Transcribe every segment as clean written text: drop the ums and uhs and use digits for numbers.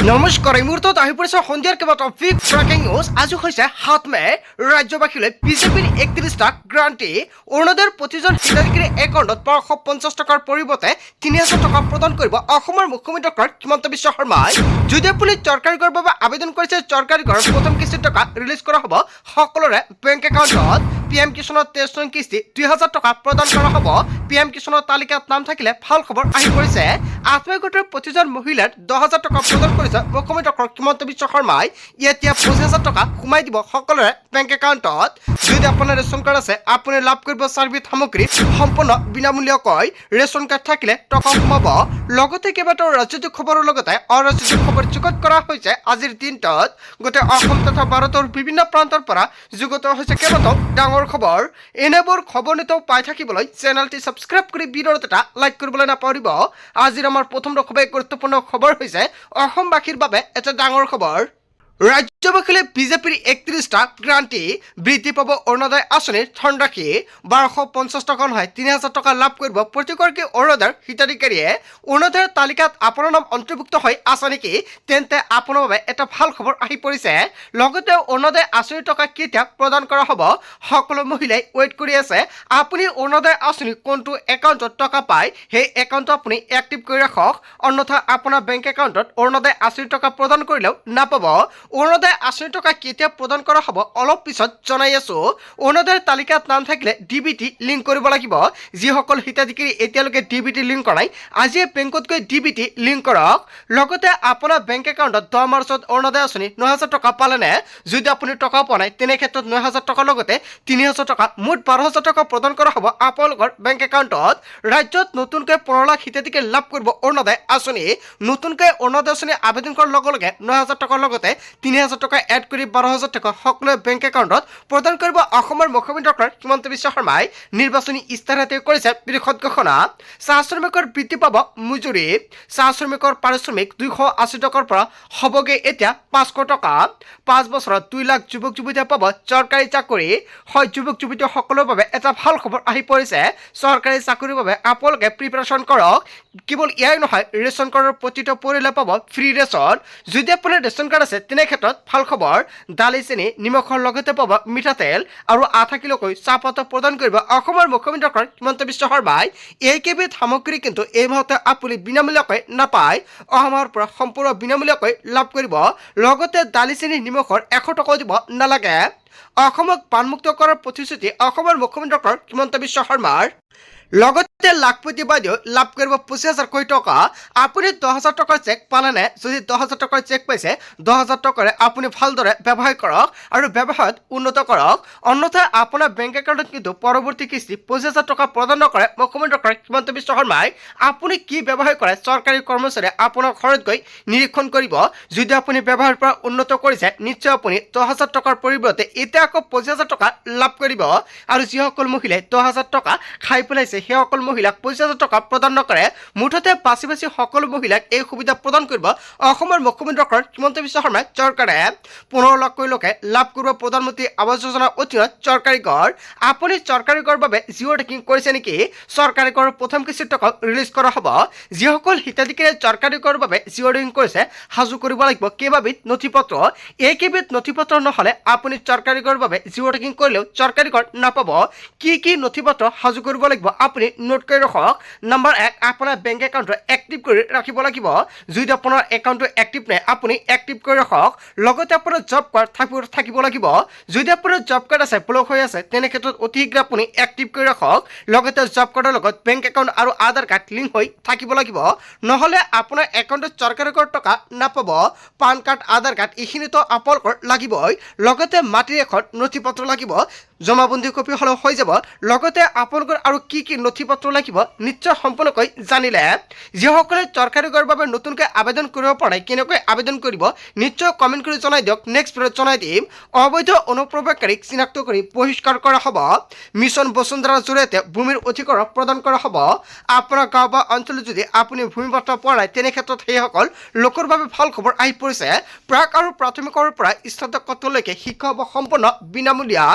নমস্কাৰ এই মুহূৰ্তত আহি পৰিছে সন্ধিয়াৰ কেইবাটাও বিগ ব্ৰেকিং নিউজ। আজি হৈছে ৭ মে। ৰাজ্যবাসীলৈ বিজেপিৰ ৩১টা গ্ৰান্টি। অৰুণোদয়ৰ প্ৰতিজন হিতাধিকাৰী একাউণ্টত ৫৫০ টকাৰ পৰিৱৰ্তে ৩০০০ টকা প্ৰদান কৰিব অসমৰ মুখ্যমন্ত্ৰী ডক্টৰ হিমন্ত বিশ্ব শৰ্মাই। যদি আপুনি চৰকাৰী ঘৰৰ বাবে আবেদন কৰিছে, চৰকাৰী ঘৰৰ প্ৰথম কিস্তিৰ টকা ৰিলিজ কৰা হ'ব সকলোৰে বেংক একাউণ্টত। PM কিষাণৰ ২৩ নং কিস্তি ২০০০ টকা প্ৰদান কৰা হ'ব। PM কিষাণৰ তালিকাত নাম থাকিলে ভাল খবৰ আহি পৰিছে। আত্মীয় গোটৰ প্ৰতিজন মহিলাৰ ১০,০০০ টকা প্ৰদান কৰিছে মুখ্যমন্ত্ৰী ডক্টৰ হিমন্ত বিশ্ব শৰ্মাই। এতিয়া ২৫,০০০ টকা সোমাই দিব সকলোৰে বেংক একাউণ্টত। যদি আপোনাৰ ৰেচন কাৰ্ড আছে, আপুনি লাভ কৰিব চাৰ্বিধ সামগ্ৰী সম্পূৰ্ণ বিনামূলীয়াকৈ। ৰেচন কাৰ্ড থাকিলে টকা সোমাব। লগতে কেইবাটাও ৰাজনৈতিক খবৰৰ লগতে অৰাজনৈতিক খবৰ যুগুত কৰা হৈছে আজিৰ দিনটোত। গোটেই অসম তথা ভাৰতৰ বিভিন্ন প্ৰান্তৰ পৰা যুগুত হৈছে কেইবাটাও ডাঙৰ খবৰ। এনেবোৰ খবৰ নিতৌ পাই থাকিবলৈ চেনেলটি ছাবস্ক্ৰাইব কৰি ভিডিঅ'ত এটা লাইক কৰিবলৈ নাপাহৰিব। আজিৰ আমাৰ প্ৰথম খুবেই গুৰুত্বপূৰ্ণ খবৰ হৈছে অসমবাসীৰ বাবে এটা ডাঙৰ খবৰ। ৰাজ্যবাসীলৈ বিজেপিৰ ৩১টা গ্ৰান্টি। বৃদ্ধি পাব অৰুণোদয় আঁচনিৰ ধনৰাশি। ১২৫০ টকা নহয় ৩০০০ টকা লাভ কৰিব প্ৰতিগৰাকী অৰুণোদয়ৰ হিতাধিকাৰীয়ে। অৰুণোদয়ৰ তালিকাত আপোনাৰ নাম অন্তৰ্ভুক্ত হৈ আছে নেকি? তেন্তে আপোনাৰ বাবে এটা ভাল খবৰ আহি পৰিছে। লগতে অৰুণোদয় আঁচনিৰ টকা কেতিয়া প্ৰদান কৰা হ'ব সকলো মহিলাই ৱেইট কৰি আছে। আপুনি অৰুণোদয় আঁচনি কোনটো একাউণ্টত টকা পায় সেই একাউণ্টটো আপুনি এক্টিভ কৰি ৰাখক, অন্যথা আপোনাৰ বেংক একাউণ্টত অৰুণোদয় আঁচনিৰ টকা প্ৰদান কৰিলেও নাপাব। অৰুণোদয় আঁচনিৰ টকা কেতিয়া প্ৰদান কৰা হ'ব অলপ পিছত জনাই আছো। অৰুণোদয়ৰ তালিকাত নাম থাকিলে DBT লিংক কৰিব লাগিব। যিসকল হিতাধিকাৰী এতিয়ালৈকে DBT লিংক কৰা নাই, আজিয়ে বেংকত গৈ DBT লিংক কৰক। লগতে আপোনাৰ বেংক একাউণ্টত ১০ মাৰ্চত অৰুণোদয় আঁচনি ৯,০০০ টকা পালেনে? যদি আপুনি টকা পোৱা নাই তেনে ক্ষেত্ৰত ৯,০০০ টকাৰ লগতে ৩০০০ টকা মুঠ ১২,০০০ টকা প্ৰদান কৰা হ'ব আপোনালোকৰ বেংক একাউণ্টত। ৰাজ্যত নতুনকৈ ১৫ লাখ হিতাধিকাৰী লাভ কৰিব অৰুণোদয় আঁচনি। নতুনকৈ অৰুণোদয় আঁচনি আবেদন কৰাৰ লগে লগে ৯,০০০ টকাৰ লগতে ৩০০০ টকা এড কৰি ১২,০০০ টকা সকলোৱে বেংক একাউণ্টত প্ৰদান কৰিব অসমৰ মুখ্যমন্ত্ৰী ডক্টৰ হিমন্ত বিশ্ব শৰ্মাই। নিৰ্বাচনী ইস্তাহাৰতে কৰিছে বৃহৎ ঘোষণা। চাহ শ্ৰমিকৰ বৃদ্ধি পাব মজুৰি। চাহ শ্ৰমিকৰ পাৰিশ্ৰমিক ২৮০ টকাৰ পৰা হ'বগৈ এতিয়া ৫০০ টকা। ৫ বছৰত ২ লাখ যুৱক যুৱতীয়ে পাব চৰকাৰী চাকৰি। হয়, যুৱক যুৱতীসকলৰ বাবে এটা ভাল খবৰ আহি পৰিছে। চৰকাৰী চাকৰিৰ বাবে আপোনালোকে প্ৰিপাৰেশ্যন কৰক। কেৱল এয়াই নহয়, ৰেচন কাৰ্ডৰ প্ৰতিটো পৰিয়ালে পাব ফ্ৰী ৰেচন। যদি আপোনাৰ ৰেচন কাৰ্ড আছে তেনে ক্ষেত্ৰত ভাল খবৰ। দালি, চেনি, নিমখৰ লগতে পাব মিঠাতেল আৰু ৮ কিলোকৈ চাহপাত প্ৰদান কৰিব অসমৰ মুখ্যমন্ত্ৰী ডক্টৰ হিমন্ত বিশ্ব শৰ্মাই। এইকেইবিধ সামগ্ৰী কিন্তু এই মাহতে আপুনি বিনামূলীয়াকৈ নাপায়। অহা মাহৰ পৰা সম্পূৰ্ণ বিনামূলীয়াকৈ লাভ কৰিব। লগতে দালি, চেনি, নিমখৰ ১০০ টকাও দিব নালাগে। অসমক বানমুক্ত কৰাৰ প্ৰতিশ্ৰুতি অসমৰ মুখ্যমন্ত্ৰী ডক্টৰ হিমন্ত বিশ্ব শৰ্মাৰ। লগতে লাখপতি বাইদেউ লাভ কৰিব ২৫,০০০ কোটি টকা। আপুনি ১০,০০০ টকাৰ চেক পালেনে? যদি ১০,০০০ টকাৰ চেক পাইছে, ১০,০০০ টকাৰে আপুনি ভালদৰে ব্যৱহাৰ কৰক আৰু ব্যৱসায়ত উন্নত কৰক। অন্যথা আপোনাৰ বেংক একাউণ্টত কিন্তু পৰৱৰ্তী কিস্তি ২৫,০০০ টকা প্ৰদান নকৰে মুখ্যমন্ত্ৰী ডক্টৰ হিমন্ত বিশ্ব শৰ্মাই। আপুনি কি ব্যৱসায় কৰে চৰকাৰী কৰ্মচাৰীয়ে আপোনাৰ ঘৰত গৈ নিৰীক্ষণ কৰিব। যদি আপুনি ব্যৱসায়ৰ পৰা উন্নত কৰিছে, নিশ্চয় আপুনি ১০,০০০ টকাৰ পৰিৱৰ্তে এতিয়া আকৌ ২৫,০০০ টকা লাভ কৰিব। আৰু যিসকল মহিলাই ১০,০০০ টকা খাই পেলাইছে সেইসকল মহিলাক ২৫,০০০ টকা প্ৰদান নকৰে। মুঠতে বাছি বাছি সকলো মহিলাক এই সুবিধা প্ৰদান কৰিব অসমৰ মুখ্যমন্ত্ৰী ডক্টৰ হিমন্ত বিশ্ব শৰ্মাই চৰকাৰে। ১৫ লাখকৈ লোকে লাভ কৰিব প্ৰধানমন্ত্ৰী আৱাস যোজনাৰ অধীনত চৰকাৰী ঘৰ। আপুনি চৰকাৰী ঘৰৰ বাবে জিঅ' টেকিং কৰিছে নেকি? চৰকাৰী ঘৰৰ প্ৰথম কিস্তিৰ টকা ৰিলিজ কৰা হ'ব। যিসকল হিতাধিকাৰীয়ে চৰকাৰী ঘৰৰ বাবে জিঅ' টেকিং কৰিছে, সাজু কৰিব লাগিব কেইবাবিধ নথি পত্ৰ। এইকেইবিধ নথি পত্ৰ নহ'লে আপুনি চৰকাৰী ঘৰৰ বাবে জিঅ' টেকিং কৰিলেও চৰকাৰী ঘৰ নাপাব। কি নথি পত্ৰ সাজু কৰিব লাগিব আপুনি নোট কৰি ৰাখক। নম্বৰ ১, আপোনাৰ বেংক একাউণ্টটো এক্টিভ কৰি ৰাখিব লাগিব। যদি আপোনাৰ একাউণ্টটো এক্টিভ নাই, আপুনি এক্টিভ কৰি ৰাখক। লগতে আপোনাৰ জব কাৰ্ড থাকিব লাগিব। যদি আপোনাৰ জব কাৰ্ড আছে ব্লক হৈ আছে, তেনে ক্ষেত্ৰত অতি শীঘ্ৰে আপুনি এক্টিভ কৰি ৰাখক। লগতে জব কাৰ্ডৰ লগত বেংক একাউণ্ট আৰু আধাৰ কাৰ্ড লিংক হৈ থাকিব লাগিব। নহ'লে আপোনাৰ একাউণ্টত চৰকাৰী ঘৰ টকা নাপাব। পান কাৰ্ড, আধাৰ কাৰ্ড এইখিনিতো আপোনালোকৰ লাগিবই। লগতে মাটিৰ এখন নথি পত্ৰ লাগিব, জমাবন্দী কপি হ'লেও হৈ যাব। লগতে আপোনালোকৰ আৰু কি নথি পত্ৰ লাগিব নিশ্চয় সম্পূৰ্ণকৈ জানিলে। যিসকলে চৰকাৰী ঘৰৰ বাবে নতুনকৈ আবেদন কৰিব পৰা নাই, কেনেকৈ আবেদন কৰিব নিশ্চয় কমেণ্ট কৰি জনাই দিয়ক। নেক্সট ভিডিঅ'ত জনাই দিম। অবৈধ অনুপ্ৰৱেশকাৰীক চিনাক্ত কৰি বহিষ্কাৰ কৰা হ'ব। মিছন বসুন্ধৰাৰ জৰিয়তে ভূমিৰ অধিকাৰ প্ৰদান কৰা হ'ব। আপোনাৰ গাঁও বা অঞ্চলত যদি আপুনি ভূমিপত্ৰ পোৱা নাই, তেনে ক্ষেত্ৰত সেইসকল লোকৰ বাবে ভাল খবৰ আহি পৰিছে। প্ৰাক আৰু প্ৰাথমিকৰ পৰা স্নাতকোত্তৰলৈকে শিক্ষা হ'ব সম্পূৰ্ণ বিনামূলীয়া।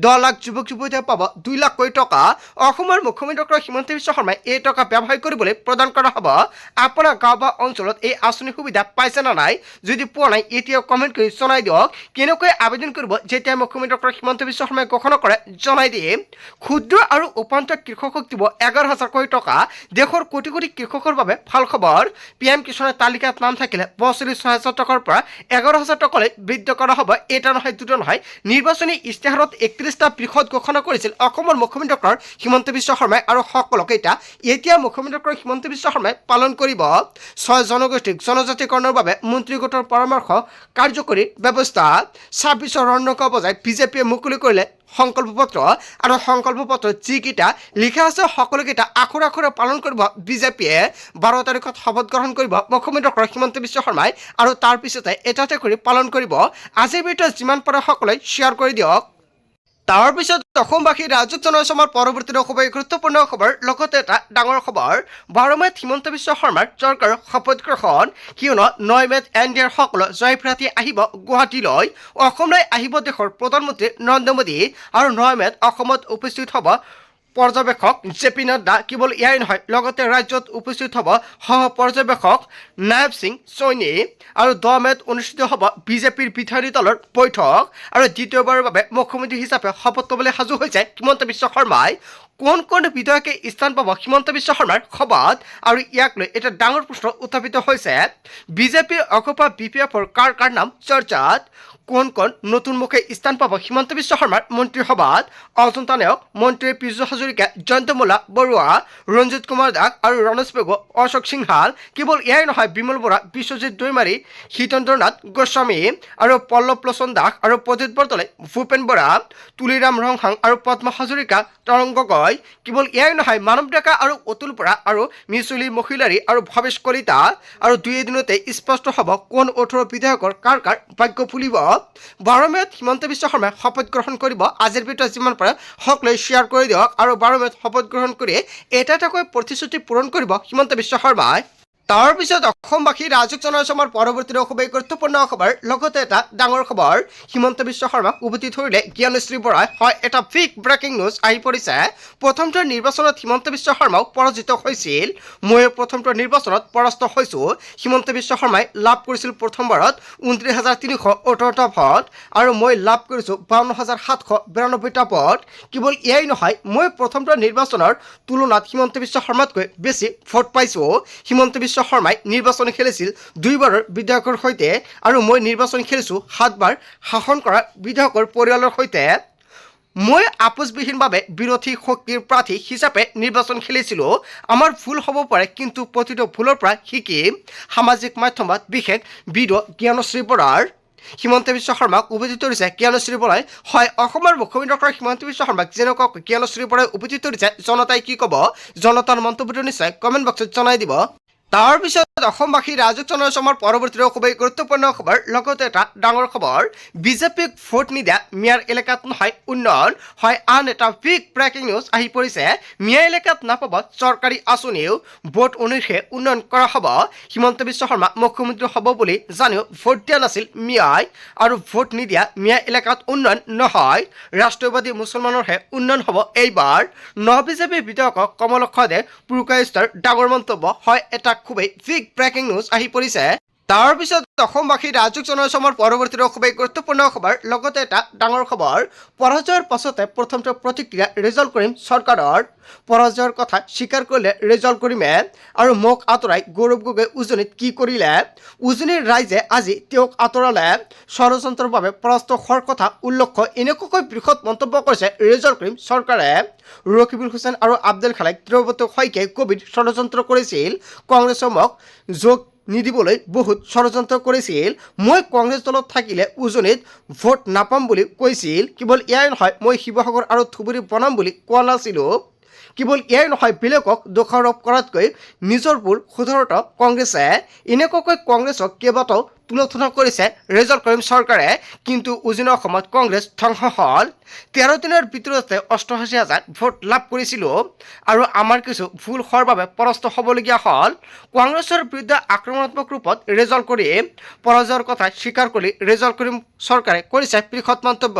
10 লাখ যুৱক যুৱতীয়ে পাব 2 লাখ কোটি টকা অসমৰ মুখ্যমন্ত্ৰী ডক্টৰ হিমন্ত বিশ্ব শৰ্মাই এই টকা ব্যৱহাৰ কৰিবলৈ প্ৰদান কৰা হ'ব আপোনাৰ গাঁও বা অঞ্চলত এই আঁচনি সুবিধা পাইছে না নাই যদি পোৱা নাই এতিয়া কমেণ্ট কৰি জনাই দিয়ক কেনেকৈ আবেদন কৰিব যেতিয়া মুখ্যমন্ত্ৰী ডক্টৰ হিমন্ত বিশ্ব শৰ্মাই ঘোষণা কৰে জনাই দিয়ে ক্ষুদ্ৰ আৰু উপান্ত কৃষকক দিব 11,000 কোটি টকা দেশৰ কোটি কোটি কৃষকৰ বাবে ভাল খবৰ পিএম কিষাণৰ তালিকাত নাম থাকিলে বছৰি 6,000 টকাৰ পৰা 11,000 টকালৈ বৃদ্ধি কৰা হ'ব এটা নহয় দুটা নহয় নিৰ্বাচনী ইস্তাহাৰত 31টা বৃহৎ ঘোষণা কৰিছিল অসমৰ মুখ্যমন্ত্ৰী ডক্টৰ হিমন্ত বিশ্ব শৰ্মাই আৰু সকলোকে এতিয়া মুখ্যমন্ত্ৰী ডক্টৰ হিমন্ত বিশ্ব শৰ্মাই পালন কৰিব 6 জনগোষ্ঠীক জনজাতিকৰণৰ বাবে মন্ত্ৰী গোটৰ পৰামৰ্শ কাৰ্যকৰী ব্যৱস্থা 26 ৰণনৌকা বজাই বিজেপিয়ে মুকলি কৰিলে সংকল্প পত্ৰ আৰু সংকল্প পত্ৰ যিকেইটা লিখা আছে সকলোকেইটা আখৰে আখৰে পালন কৰিব বিজেপিয়ে 12 তাৰিখত শপত গ্ৰহণ কৰিব মুখ্যমন্ত্ৰী ডক্টৰ হিমন্ত বিশ্ব শৰ্মাই আৰু তাৰ পিছতে এটা কৰি পালন কৰিব আজিৰ ভিডিঅ'ত যিমান পাৰে সকলোৱে শ্বেয়াৰ কৰি দিয়ক তাৰ পিছত অসমবাসী ৰাজক জনসমাৰ পৰৱৰ্তী খুবেই গুৰুত্বপূৰ্ণ খবৰ লগতে এটা ডাঙৰ খবৰ 12 মেত হিমন্ত বিশ্ব শৰ্মাৰ চৰকাৰৰ শপত গ্ৰহণ কিয়নো 9 মেত এনডিএৰ সকলো জয়প্ৰাৰ্থী আহিব গুৱাহাটীলৈ অসমলৈ আহিব দেশৰ প্ৰধানমন্ত্ৰী নৰেন্দ্ৰ মোদী আৰু 9 মেত অসমত উপস্থিত হ'ব পৰ্যবেক্ষক জেপি নাড্ডা কেৱল ইয়াই নহয় লগতে ৰাজ্যত উপস্থিত হ'ব সহ পৰ্যবেক্ষক নায়ব সিং চৈনী আৰু 10 মেত অনুষ্ঠিত হ'ব বিজেপিৰ বিধায়িনী দলৰ বৈঠক আৰু দ্বিতীয়বাৰৰ বাবে মুখ্যমন্ত্ৰী হিচাপে শপত ল'বলৈ সাজু হৈছে হিমন্ত বিশ্ব শৰ্মাই কোন বিধায়কে স্থান পাব হিমন্ত বিশ্ব শৰ্মাৰ সভাত আৰু ইয়াক লৈ এটা ডাঙৰ প্ৰশ্ন উত্থাপিত হৈছে বিজেপি অগপা বিপিএফৰ কাৰ নাম চৰ্চাত কোন নতুন মুখে স্থান পাব হিমন্ত বিশ্ব শৰ্মাৰ মন্ত্ৰীসভাত অজন্তা নেওগ মন্ত্ৰী পীযুষ হাজৰিকা জয়ন্ত মোল্লা বৰুৱা ৰঞ্জিত কুমাৰ দাস আৰু ৰণেশ পেগু অশোক সিংহাল কেৱল এয়াই নহয় বিমল বৰা বিশ্বজিৎ দৈমাৰী হিতেন্দ্ৰ নাথ গোস্বামী আৰু পল্লৱ লোচন দাস আৰু প্ৰজিত বৰদলৈ ভূপেন বৰা তুলিৰাম ৰংহাং আৰু পদ্মা হাজৰিকা তৰংগ গগৈ কেৱল এয়াই নহয় মানৱ ডেকা আৰু অতুল বৰা আৰু মিছুলি মহিলাৰী আৰু ভৱেশ কলিতা আৰু দুই এদিনতে স্পষ্ট হ'ব কোন 18 বিধায়কৰ কাৰ ভাগ্য ফুলিব 12 মেত হিমন্ত বিশ্ব শৰ্মাই শপত গ্ৰহণ কৰিব আজিৰ ভিডিঅ'ত যিমান পাৰে সকলোৱে শ্বেয়াৰ কৰি দিয়ক আৰু 12 মেত শপত গ্ৰহণ কৰি এটাকৈ প্ৰতিশ্ৰুতি পূৰণ কৰিব হিমন্ত বিশ্ব শৰ্মাই তাৰ পিছত অসমবাসী ৰাজক জনসমাৰ পৰৱৰ্তী খুবেই গুৰুত্বপূৰ্ণ খবৰ লগতে এটা ডাঙৰ খবৰ হিমন্ত বিশ্ব শৰ্মাক উভতি ধৰিলে জ্ঞানশ্ৰী বৰাই হয় এটা বিগ ব্ৰেকিং নিউজ আহি পৰিছে প্ৰথমটো নিৰ্বাচনত হিমন্ত বিশ্ব শৰ্মাও পৰাজিত হৈছিল মই প্ৰথমটো নিৰ্বাচনত পৰাস্ত হৈছো হিমন্ত বিশ্ব শৰ্মাই লাভ কৰিছিল প্ৰথমবাৰত 29,318টা ভোট আৰু মই লাভ কৰিছো 52,792টা ভোট কেৱল এয়াই নহয় মই প্ৰথমটো নিৰ্বাচনৰ তুলনাত হিমন্ত বিশ্ব শৰ্মাতকৈ বেছি ভোট পাইছো হিমন্ত বিশ্ব শৰ্মাই নিৰ্বাচন খেলিছিল 2 বাৰৰ বিধায়কৰ সৈতে আৰু মই নিৰ্বাচন খেলিছো 7 বাৰ শাসন কৰা বিধায়কৰ পৰিয়ালৰ সৈতে মই আপোচবিহীনভাৱে বিৰোধী শক্তিৰ প্ৰাৰ্থী হিচাপে নিৰ্বাচন খেলিছিলোঁ আমাৰ ভুল হ'ব পাৰে কিন্তু প্ৰতিটো ভুলৰ পৰা শিকি সামাজিক মাধ্যমত বিশেষ ভিডিঅ' জ্ঞানশ্ৰী বৰাৰ হিমন্ত বিশ্ব শৰ্মাক উভতি ধৰিছে জ্ঞানশ্ৰী বৰাই হয় অসমৰ মুখ্যমন্ত্ৰী ডক্টৰ হিমন্ত বিশ্ব শৰ্মাক যেনেকুৱা জ্ঞানশ্ৰী বৰাই উভতি ধৰিছে জনতাই কি ক'ব জনতাৰ মন্তব্যটো নিশ্চয় কমেণ্ট বক্সত জনাই দিব তাৰ পিছত অসমবাসী ৰাজক জনসমাৰ পৰৱৰ্তী খুবেই গুৰুত্বপূৰ্ণ খবৰ লগতে এটা ডাঙৰ খবৰ বিজেপিক ভোট নিদিয়া মিয়াৰ এলেকাত নহয় উন্নয়ন হয় আন এটা বিগ ব্ৰেকিং নিউজ আহি পৰিছে মিয়া এলেকাত নাপাব চৰকাৰী আঁচনিও ভোট অনুসৰি উন্নয়ন কৰা হ'ব হিমন্ত বিশ্ব শৰ্মা মুখ্যমন্ত্ৰী হ'ব বুলি জানিও ভোট দিয়া নাছিল মিয়াই আৰু ভোট নিদিয়া মিয়া এলেকাত উন্নয়ন নহয় ৰাষ্ট্ৰীয়বাদী মুছলমানৰহে উন্নয়ন হ'ব এইবাৰ বিজেপি বিধায়কক কমলক্ষ দে পুৰকায়স্তৰ ডাঙৰ মন্তব্য হয় এটা খুবেই বিগ ব্ৰেকিং নিউজ আহি পৰিছে তাৰ পিছত অসমবাসী ৰাজক জনসমাৰ পৰৱৰ্তী খুবেই গুৰুত্বপূৰ্ণ খবৰ লগতে এটা ডাঙৰ খবৰ পৰাজয়ৰ পাছতে প্ৰথমটো প্ৰতিক্ৰিয়া ৰিজাল্ট কৰিম চৰকাৰৰ পৰাজয়ৰ কথা স্বীকাৰ কৰিলে ৰিজাল্ট কৰিমে আৰু মোক আঁতৰাই গৌৰৱ গগৈ উজনিত কি কৰিলে উজনিৰ ৰাইজে আজি তেওঁক আঁতৰালে ষড়যন্ত্ৰৰ বাবে পৰাস্ত হোৱাৰ কথা উল্লেখ এনেকুৱাকৈ বৃহৎ মন্তব্য কৰিছে ৰিজাল্ট কৰিম চৰকাৰে ৰকিবুল হুছেইন আৰু আব্দুল খালেক দ্ৰৌপদী শইকীয়াই কোভিড ষড়যন্ত্ৰ কৰিছিল কংগ্ৰেছৰ মোক যোগ নিদিবলৈ বহুত ষড়যন্ত্ৰ কৰিছিল মই কংগ্ৰেছ দলত থাকিলে উজনিত ভোট নাপাম বুলি কৈছিল কেৱল এয়াই নহয় মই শিৱসাগৰ আৰু ধুবুৰী বনাম বুলি কোৱা নাছিলোঁ কেৱল এয়াই নহয় বেলেগক দোষাৰোপ কৰাতকৈ নিজৰ ভুল শুধৰত কংগ্ৰেছে এনেকুৱাকৈ কংগ্ৰেছক কেইবাটাও তুলনা কৰিছে ৰিজাল্ট কৰিম চৰকাৰে কিন্তু উজনি অসমত কংগ্ৰেছ ধ্বংস হ'ল 13 দিনৰ ভিতৰতে 88,000 ভোট লাভ কৰিছিলোঁ আৰু আমাৰ কিছু ভুল হোৱাৰ বাবে পৰাস্ত হ'বলগীয়া হ'ল কংগ্ৰেছৰ বিৰুদ্ধে আক্ৰমণাত্মক ৰূপত ৰিজাল্ট কৰি পৰাজয়ৰ কথা স্বীকাৰ কৰি ৰিজাল্ট কৰিম চৰকাৰে কৰিছে বৃহৎ মন্তব্য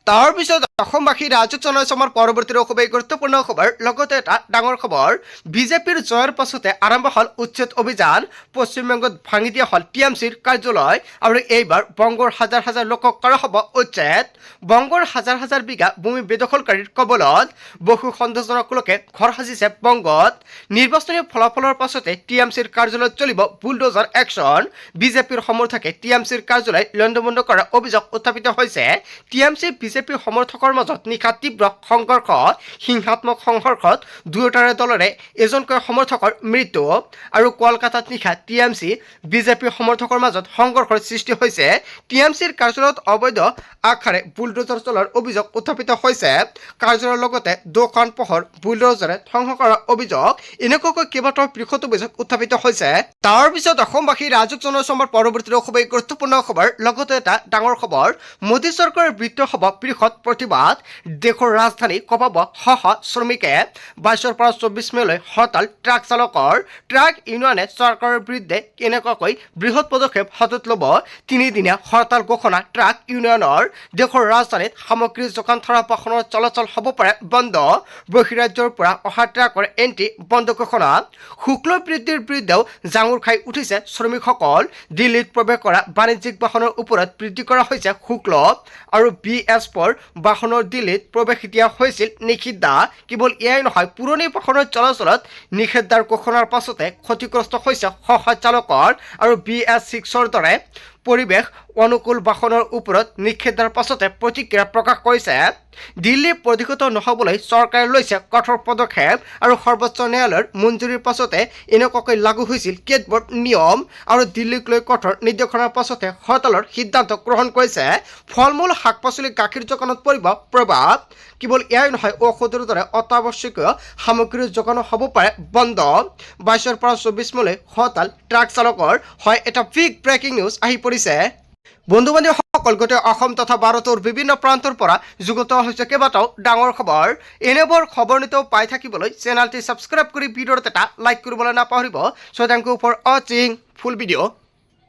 তাৰ পিছত অসমবাসী ৰাইজক জনাইছো আমাৰ পৰৱৰ্তী খুবেই গুৰুত্বপূৰ্ণ খবৰ লগতে এটা ডাঙৰ খবৰ বিজেপিৰ জয়ৰ পাছতে আৰম্ভ হল উচ্ছেদ অভিযান পশ্চিমবংগত ভাঙি দিয়া হল টিএমচিৰ কাৰ্যালয় আৰু এইবাৰ বংগৰ হাজাৰ হাজাৰ লোকক কৰা হ'ব উচ্ছেদ বংগৰ হাজাৰ হাজাৰ বিঘা ভূমি বেদখলকাৰীৰ কবলত বহু সন্দেহজনক লোকে ঘৰ সাজিছে বংগত নিৰ্বাচনী ফলাফলৰ পাছতে টিএমচিৰ কাৰ্যালয়ত চলিব বুলডোজাৰ একশ্যন বিজেপিৰ সমৰ্থকে টিএমচিৰ কাৰ্যালয় লণ্ডভণ্ড কৰাৰ অভিযোগ উত্থাপিত হৈছে টিএমচি বিজেপি সমৰ্থকৰ মাজত নিশা তীব্ৰ সংঘৰ্ষ হিংসাত্মক সংঘৰ্ষত দুয়োটাৰে দলৰে এজনকৈ সমৰ্থকৰ মৃত্যু আৰু কলকাতাত নিশা টিএমচি বিজেপি সমৰ্থকৰ মাজত সংঘৰ্ষৰ সৃষ্টি হৈছে টিএমচিৰ কাৰ্যালয়ত অবৈধ আখাৰে বুলডোজাৰ চলোৱাৰ অভিযোগ উত্থাপিত হৈছে কাৰ্যালয়ৰ লগতে দুখন পোহৰ বুলডোজাৰে ধ্বংস কৰাৰ অভিযোগ এনেকুৱাকৈ কেইবাটাও বৃহৎ অভিযোগ উত্থাপিত হৈছে তাৰ পিছত অসমবাসী ৰাইজক জনাইছো আমাৰ পৰৱৰ্তী খুবেই গুৰুত্বপূৰ্ণ খবৰ লগতে এটা ডাঙৰ খবৰ মোদী চৰকাৰৰ বিৰুদ্ধে হ'ব বৃহৎ প্ৰতিবাদ দেশৰ ৰাজধানী কঁপাব শ শ্ৰমিকে 22ৰ পৰা 24 মেলৈ হৰতাল ট্ৰাক চালকৰ ট্ৰাক ইউনিয়নে চৰকাৰৰ বিৰুদ্ধে কেনেকুৱাকৈ বৃহৎ পদক্ষেপ হাতত ল'ব তিনিদিনীয়া হৰতাল ঘোষণা ট্ৰাক ইউনিয়নৰ দেশৰ ৰাজধানীত সামগ্ৰী যোগান ধৰা বাহনৰ চলাচল হ'ব পাৰে বন্ধ বহিৰাজ্যৰ পৰা অহা ট্ৰাকৰ এণ্ট্ৰি বন্ধ ঘোষণা শুক্ল বৃদ্ধিৰ বিৰুদ্ধেও জাঙুৰ খাই উঠিছে শ্ৰমিকসকল দিল্লীত প্ৰৱেশ কৰা বাণিজ্যিক বাহনৰ ওপৰত বৃদ্ধি কৰা হৈছে শুক্ল আৰু BS4 বাহনৰ দিল্লীত প্ৰৱেশ দিয়া হৈছিল নিষিদ্ধা কেৱল এয়াই নহয় পুৰণি বাহনৰ চলাচলত নিষেধাজ্ঞাৰ ঘোষণাৰ পাছতে ক্ষতিগ্ৰস্ত হৈছে চালকৰ আৰু BS6ৰ দৰে পৰিৱেশ অনুকূল বাহনৰ ওপৰত নিষেধাজ্ঞাৰ পাছতে প্ৰতিক্ৰিয়া প্ৰকাশ কৰিছে দিল্লী প্ৰদূষিত নহ'বলৈ চৰকাৰে লৈছে কঠোৰ পদক্ষেপ আৰু সৰ্বোচ্চ ন্যায়ালয়ৰ মঞ্জুৰিৰ পাছতে এনেকুৱাকৈ লাগু হৈছিল কেতবোৰ নিয়ম আৰু দিল্লীক লৈ কঠোৰ নিৰ্দেশনাৰ পাছতে হৰতালৰ সিদ্ধান্ত গ্ৰহণ কৰিছে ফল মূল শাক পাচলি গাখীৰ যোগানত পৰিব প্ৰভাৱ কেৱল এয়াই নহয় ঔষধৰ দৰে অত্যাৱশ্যকীয় সামগ্ৰীৰ যোগানো হ'ব পাৰে বন্ধ 22ৰ পৰা 24 মেলৈ হৰতাল ট্ৰাক চালকৰ হয় এটা বিগ ব্ৰেকিং নিউজ আহি পৰিছে বন্ধু বান্ধৱীসকল গোটেই অসম তথা ভাৰতৰ বিভিন্ন প্ৰান্তৰ পৰা যুগুত হৈছে কেইবাটাও ডাঙৰ খবৰ এনেবোৰ খবৰ নিতৌ পাই থাকিবলৈ চেনেলটি ছাবস্ক্ৰাইব কৰি ভিডিঅ'ত এটা লাইক কৰিবলৈ নাপাহৰিব সো থেংক ইউ ফৰ ৱাচিং ফুল ভিডিঅ'